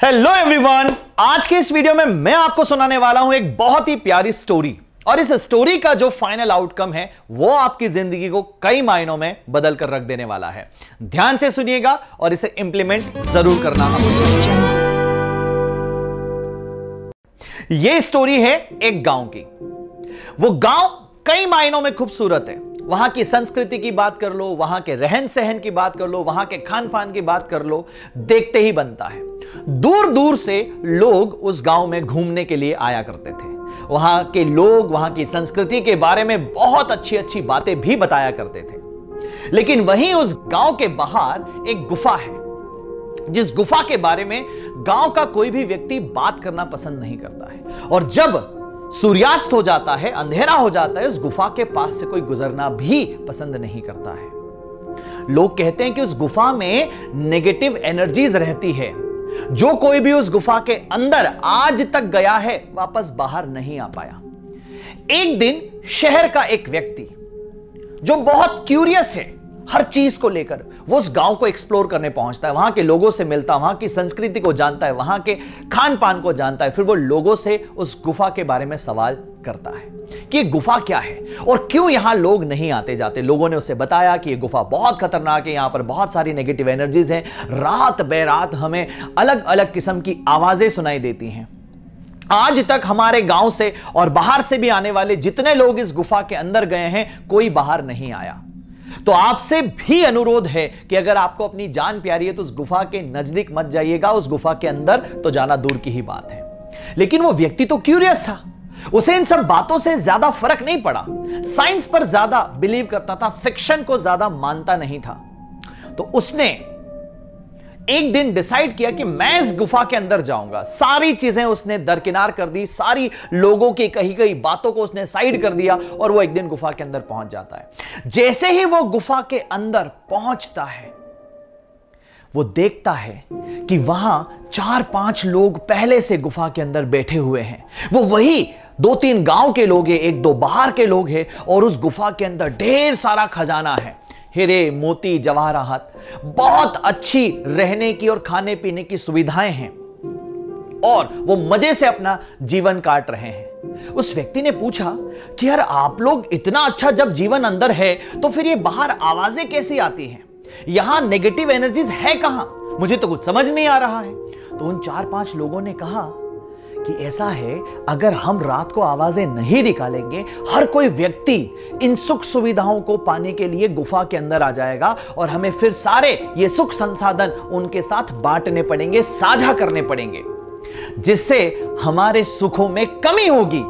Hello everyone, आज के इस वीडियो में मैं आपको सुनाने वाला हूं एक बहुत ही प्यारी स्टोरी। और इस स्टोरी का जो फाइनल आउटकम है वो आपकी जिंदगी को कई मायनों में बदल कर रख देने वाला है। ध्यान से सुनिएगा और इसे इंप्लीमेंट जरूर करना। यह स्टोरी है एक गांव की। वो गांव कई मायनों में खूबसूरत है। वहां की संस्कृति की बात कर लो, वहां के रहन सहन की बात कर लो, वहां के खान पान की बात कर लो, देखते ही बनता है। दूर दूर से लोग उस गांव में घूमने के लिए आया करते थे। वहां के लोग वहां की संस्कृति के बारे में बहुत अच्छी अच्छी बातें भी बताया करते थे। लेकिन वहीं उस गांव के बाहर एक गुफा है, जिस गुफा के बारे में गांव का कोई भी व्यक्ति बात करना पसंद नहीं करता है। और जब सूर्यास्त हो जाता है, अंधेरा हो जाता है, उस गुफा के पास से कोई गुजरना भी पसंद नहीं करता है। लोग कहते हैं कि उस गुफा में नेगेटिव एनर्जीज रहती है। जो कोई भी उस गुफा के अंदर आज तक गया है वापस बाहर नहीं आ पाया। एक दिन शहर का एक व्यक्ति जो बहुत क्यूरियस है हर चीज को लेकर, वो उस गांव को एक्सप्लोर करने पहुंचता है। वहां के लोगों से मिलता है, वहां की संस्कृति को जानता है, वहां के खान पान को जानता है। फिर वो लोगों से उस गुफा के बारे में सवाल करता है कि ये गुफा क्या है और क्यों यहां लोग नहीं आते जाते। लोगों ने उसे बताया कि ये गुफा बहुत खतरनाक है, यहां पर बहुत सारी नेगेटिव एनर्जीज हैं। रात बेरात हमें अलग अलग किस्म की आवाजें सुनाई देती हैं। आज तक हमारे गांव से और बाहर से भी आने वाले जितने लोग इस गुफा के अंदर गए हैं, कोई बाहर नहीं आया। तो आपसे भी अनुरोध है कि अगर आपको अपनी जान प्यारी है तो उस गुफा के नजदीक मत जाइएगा। उस गुफा के अंदर तो जाना दूर की ही बात है। लेकिन वो व्यक्ति तो क्यूरियस था, उसे इन सब बातों से ज्यादा फर्क नहीं पड़ा। साइंस पर ज्यादा बिलीव करता था, फिक्शन को ज्यादा मानता नहीं था। तो उसने एक दिन डिसाइड किया कि मैं इस गुफा के अंदर जाऊंगा। सारी चीजें उसने दरकिनार कर दी, सारी लोगों की कही गई बातों को उसने साइड कर दिया और वो एक दिन गुफा के अंदर पहुंच जाता है। जैसे ही वो गुफा के अंदर पहुंचता है, वो देखता है कि वहां 4-5 लोग पहले से गुफा के अंदर बैठे हुए हैं। वो वही 2-3 गांव के लोग हैं, 1-2 बाहर के लोग हैं। और उस गुफा के अंदर ढेर सारा खजाना है, हीरे मोती जवाहरात, बहुत अच्छी रहने की और खाने पीने की सुविधाएं हैं और वो मजे से अपना जीवन काट रहे हैं। उस व्यक्ति ने पूछा कि यार, आप लोग इतना अच्छा जब जीवन अंदर है तो फिर ये बाहर आवाजें कैसी आती हैं? यहां नेगेटिव एनर्जीज है कहां? मुझे तो कुछ समझ नहीं आ रहा है। तो उन 4-5 लोगों ने कहा कि ऐसा है, अगर हम रात को आवाजें नहीं निकालेंगे, हर कोई व्यक्ति इन सुख सुविधाओं को पाने के लिए गुफा के अंदर आ जाएगा और हमें फिर सारे ये सुख संसाधन उनके साथ बांटने पड़ेंगे, साझा करने पड़ेंगे, जिससे हमारे सुखों में कमी होगी।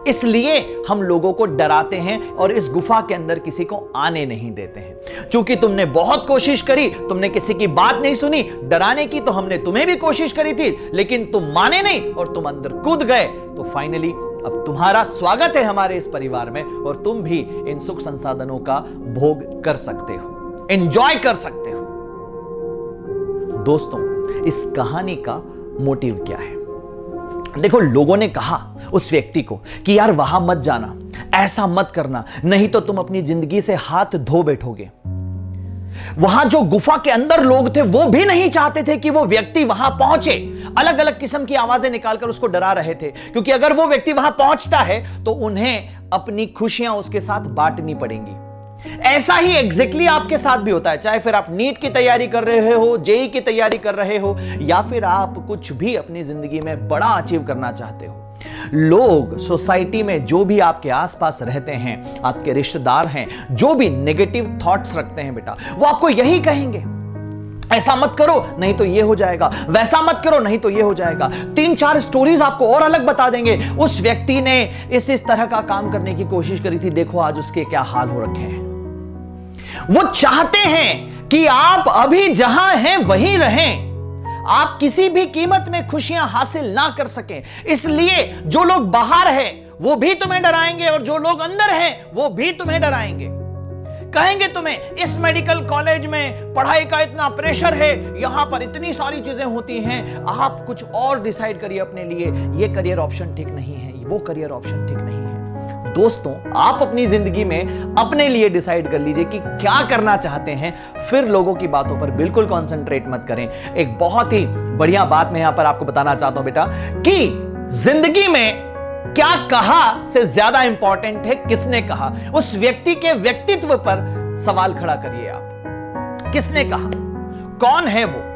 इसलिए हम लोगों को डराते हैं और इस गुफा के अंदर किसी को आने नहीं देते हैं। क्योंकि तुमने बहुत कोशिश करी, तुमने किसी की बात नहीं सुनी डराने की, तो हमने तुम्हें भी कोशिश करी थी, लेकिन तुम माने नहीं और तुम अंदर कूद गए। तो फाइनली अब तुम्हारा स्वागत है हमारे इस परिवार में और तुम भी इन सुख संसाधनों का भोग कर सकते हो, एंजॉय कर सकते हो। दोस्तों, इस कहानी का मोटिव क्या है? देखो, लोगों ने कहा उस व्यक्ति को कि यार वहां मत जाना, ऐसा मत करना, नहीं तो तुम अपनी जिंदगी से हाथ धो बैठोगे। वहां जो गुफा के अंदर लोग थे वो भी नहीं चाहते थे कि वो व्यक्ति वहां पहुंचे। अलग अलग किस्म की आवाजें निकालकर उसको डरा रहे थे, क्योंकि अगर वो व्यक्ति वहां पहुंचता है तो उन्हें अपनी खुशियां उसके साथ बांटनी पड़ेंगी। ऐसा ही एग्जैक्टली आपके साथ भी होता है, चाहे फिर आप नीट की तैयारी कर रहे हो, जेई की तैयारी कर रहे हो, या फिर आप कुछ भी अपनी जिंदगी में बड़ा अचीव करना चाहते हो। लोग सोसाइटी में जो भी आपके आसपास रहते हैं, आपके रिश्तेदार हैं, जो भी नेगेटिव थॉट्स रखते हैं बेटा, वो आपको यही कहेंगे, ऐसा मत करो नहीं तो ये हो जाएगा, वैसा मत करो नहीं तो ये हो जाएगा। 3-4 स्टोरीज आपको और अलग बता देंगे। उस व्यक्ति ने इस तरह का काम करने की कोशिश करी थी, देखो आज उसके क्या हाल हो रखे हैं। वो चाहते हैं कि आप अभी जहां हैं वहीं रहें, आप किसी भी कीमत में खुशियां हासिल ना कर सकें। इसलिए जो लोग बाहर हैं वो भी तुम्हें डराएंगे और जो लोग अंदर हैं वो भी तुम्हें डराएंगे। कहेंगे तुम्हें इस मेडिकल कॉलेज में पढ़ाई का इतना प्रेशर है, यहां पर इतनी सारी चीजें होती हैं, आप कुछ और डिसाइड करिए अपने लिए, ये करियर ऑप्शन ठीक नहीं है, वो करियर ऑप्शन ठीक नहीं है। दोस्तों, आप अपनी जिंदगी में अपने लिए डिसाइड कर लीजिए कि क्या करना चाहते हैं, फिर लोगों की बातों पर बिल्कुल कंसंट्रेट मत करें। एक बहुत ही बढ़िया बात मैं यहां पर आपको बताना चाहता हूं बेटा, कि जिंदगी में क्या कहा से ज्यादा इंपॉर्टेंट है किसने कहा। उस व्यक्ति के व्यक्तित्व पर सवाल खड़ा करिए आप। किसने कहा, कौन है वो,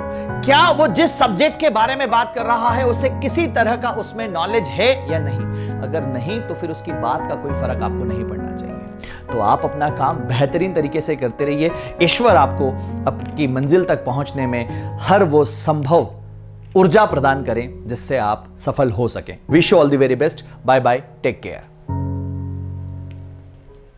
क्या वो जिस सब्जेक्ट के बारे में बात कर रहा है उसे किसी तरह का उसमें नॉलेज है या नहीं। अगर नहीं तो फिर उसकी बात का कोई फर्क आपको नहीं पड़ना चाहिए। तो आप अपना काम बेहतरीन तरीके से करते रहिए। ईश्वर आपको आपकी मंजिल तक पहुंचने में हर वो संभव ऊर्जा प्रदान करें जिससे आप सफल हो सकें। Wish you all the very best. Bye bye, take care.